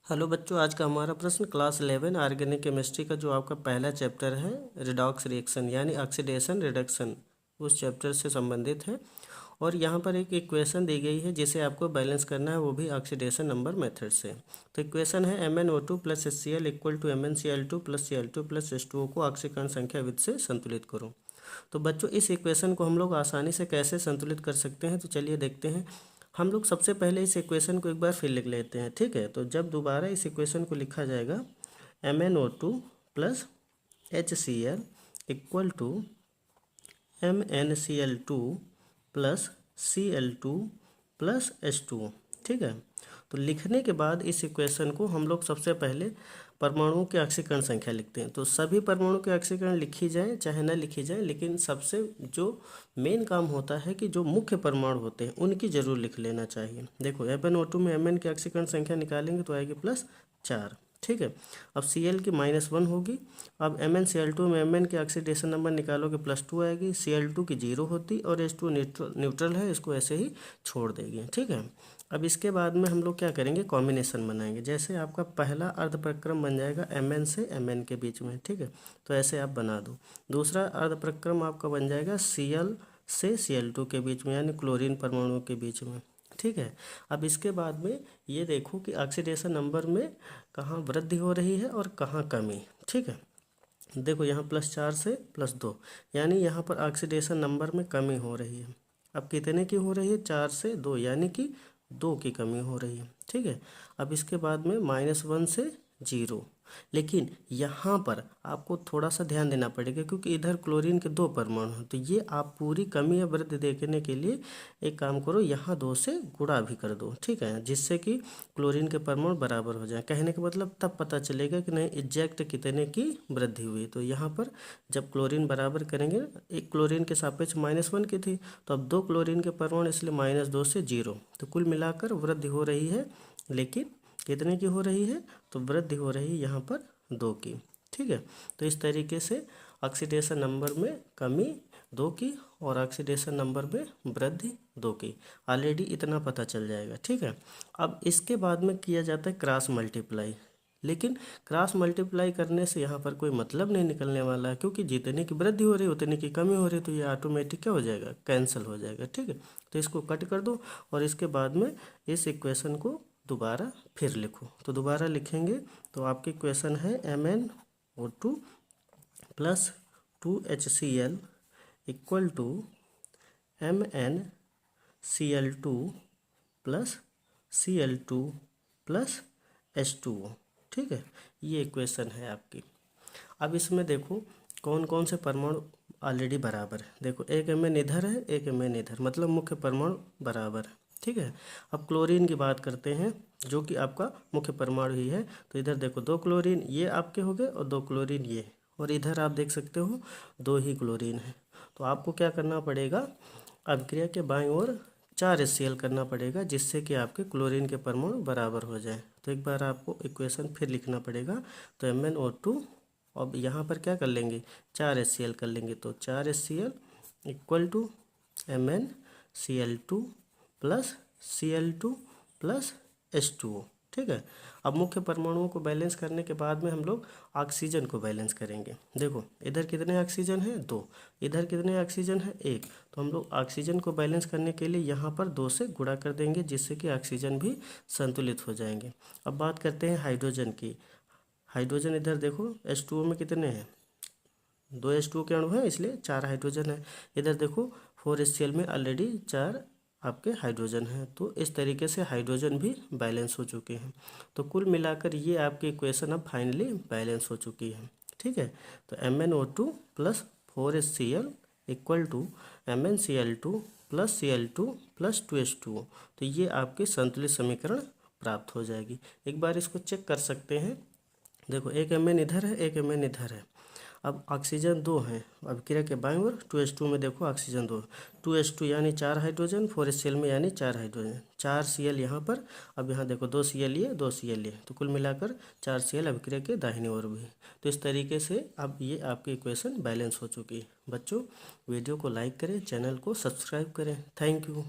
Hello बच्चों, आज का हमारा प्रश्न क्लास 11 ऑर्गेनिक केमिस्ट्री का जो आपका पहला चैप्टर है रिडॉक्स रिएक्शन यानी ऑक्सीडेशन रिडक्शन, उस चैप्टर से संबंधित है। और यहाँ पर एक इक्वेशन दी गई है जिसे आपको बैलेंस करना है, वो भी ऑक्सीडेशन नंबर मेथड से। तो इक्वेशन है MnO2 plus HCl equal to MnCl2 plus Cl2 plus H2O को ऑक्सीकरण संख्या विधि से संतुलित करो। तो बच्चों इस इक्वेशन को हम लोग आसानी से कैसे संतुलित कर सकते हैं, तो चलिए देखते हैं। हम लोग सबसे पहले इस इक्वेशन को एक बार फिर लिख लेते हैं, ठीक है। तो जब दोबारा इस इक्वेशन को लिखा जाएगा MnO2 plus HCl equal to MnCl2 plus Cl2 plus H2O, ठीक है। तो लिखने के बाद इस इक्वेशन को हम लोग सबसे पहले परमाणुओं की ऑक्सीकरण संख्या लिखते हैं। तो सभी परमाणु की ऑक्सीकरण लिखी जाए चाहे न लिखी जाए, लेकिन सबसे जो मेन काम होता है कि जो मुख्य परमाणु होते हैं उनकी जरूर लिख लेना चाहिए। देखो MnO2 में Mn की ऑक्सीकरण संख्या निकालेंगे तो आएगी +4, ठीक है। अब Cl की -1 होगी। अब MnCl2 में Mn की ऑक्सीडेशन नंबर निकालोगे +2 आएगी। Cl2 की 0 होती और H2 न्यूट्रल है, इसको ऐसे ही छोड़ देगी, ठीक है। अब इसके बाद में हम लोग क्या करेंगे, कॉम्बिनेशन बनाएंगे। जैसे आपका पहला अर्धप्रक्रम बन जाएगा Mn से Mn के बीच में, ठीक है। तो ऐसे आप बना दो। दूसरा अर्धप्रक्रम आपका बन जाएगा Cl से Cl2 के बीच में, यानी क्लोरीन परमाणु के बीच में, ठीक है। अब इसके बाद में ये देखो कि ऑक्सीडेशन नंबर में कहाँ वृद्धि हो रही है और कहाँ कमी, ठीक है। देखो यहाँ +4 से +2, यानी यहाँ पर ऑक्सीडेशन नंबर में कमी हो रही है। अब कितने की हो रही है, 4 से 2, यानी कि 2 की कमी हो रही है, ठीक है। अब इसके बाद में -1 से 0, लेकिन यहाँ पर आपको थोड़ा सा ध्यान देना पड़ेगा क्योंकि इधर क्लोरीन के 2 परमाणु हैं। तो ये आप पूरी कमी या वृद्धि देखने के लिए एक काम करो, यहाँ 2 से गुणा भी कर दो, ठीक है, जिससे कि क्लोरीन के परमाणु बराबर हो जाए। कहने का मतलब तब पता चलेगा कि नहीं एग्जैक्ट कितने की वृद्धि हुई। तो यहाँ पर जब क्लोरीन बराबर करेंगे, एक क्लोरीन के सापेक्ष -1 की थी, तो अब 2 क्लोरीन के परमाणु, इसलिए -2 से 0। तो कुल मिलाकर वृद्धि हो रही है, लेकिन कितने की हो रही है, तो वृद्धि हो रही है यहाँ पर 2 की, ठीक है। तो इस तरीके से ऑक्सीडेशन नंबर में कमी 2 की और ऑक्सीडेशन नंबर में वृद्धि 2 की, ऑलरेडी इतना पता चल जाएगा, ठीक है। अब इसके बाद में किया जाता है क्रॉस मल्टीप्लाई, लेकिन क्रॉस मल्टीप्लाई करने से यहाँ पर कोई मतलब नहीं निकलने वाला है, क्योंकि जितने की वृद्धि हो रही है उतने की कमी हो रही है, तो ये ऑटोमेटिक क्या हो जाएगा, कैंसिल हो जाएगा, ठीक है। तो इसको कट कर दो और इसके बाद में इस इक्वेशन को दोबारा फिर लिखो। तो दोबारा लिखेंगे तो आपकी इक्वेशन है MnO2 plus 2HCl equal to MnCl2 plus Cl2 plus H2O, ठीक है। ये इक्वेशन है आपकी। अब इसमें देखो कौन कौन से परमाणु ऑलरेडी बराबर है। देखो एक Mn इधर है, एक Mn इधर, मतलब मुख्य परमाणु बराबर है, ठीक है। अब क्लोरीन की बात करते हैं, जो कि आपका मुख्य परमाणु ही है। तो इधर देखो 2 क्लोरीन ये आपके हो गए और 2 क्लोरीन ये, और इधर आप देख सकते हो 2 ही क्लोरीन है। तो आपको क्या करना पड़ेगा, अभिक्रिया के बाईं ओर 4 HCl करना पड़ेगा, जिससे कि आपके क्लोरीन के परमाणु बराबर हो जाए। तो एक बार आपको इक्वेशन फिर लिखना पड़ेगा। तो MnO2, अब यहाँ पर क्या कर लेंगे, 4 HCl कर लेंगे। तो 4 HCl equal to MnCl2 plus Cl2 plus H2O, ठीक है। अब मुख्य परमाणुओं को बैलेंस करने के बाद में हम लोग ऑक्सीजन को बैलेंस करेंगे। देखो इधर कितने ऑक्सीजन है, 2, इधर कितने ऑक्सीजन है, 1। तो हम लोग ऑक्सीजन को बैलेंस करने के लिए यहाँ पर 2 से गुणा कर देंगे, जिससे कि ऑक्सीजन भी संतुलित हो जाएंगे। अब बात करते हैं हाइड्रोजन की। हाइड्रोजन इधर देखो H2O में कितने हैं, 2 H2O के अणु हैं, इसलिए 4 हाइड्रोजन है। इधर देखो 4 HCl में ऑलरेडी 4 आपके हाइड्रोजन हैं। तो इस तरीके से हाइड्रोजन भी बैलेंस हो चुके हैं। तो कुल मिलाकर ये आपकी इक्वेशन अब फाइनली बैलेंस हो चुकी है, ठीक है। तो MnO2 plus 4 HCl equal to MnCl2 plus Cl2 plus 2H2O। तो ये आपकी संतुलित समीकरण प्राप्त हो जाएगी। एक बार इसको चेक कर सकते हैं। देखो एक Mn इधर है, एक Mn इधर है। अब ऑक्सीजन 2 हैं, अब क्रिया के बाईं ओर 2H2 में देखो ऑक्सीजन 2, 2H2 यानी 4 हाइड्रोजन, 4 HCl में यानी 4 हाइड्रोजन, 4 Cl यहाँ पर। अब यहाँ देखो 2 Cl ये, 2 Cl ये, तो कुल मिलाकर 4 Cl अभिक्रिया के दाहिनी ओर भी। तो इस तरीके से अब ये आपकी इक्वेशन बैलेंस हो चुकी है। बच्चों वीडियो को लाइक करें, चैनल को सब्सक्राइब करें। Thank you.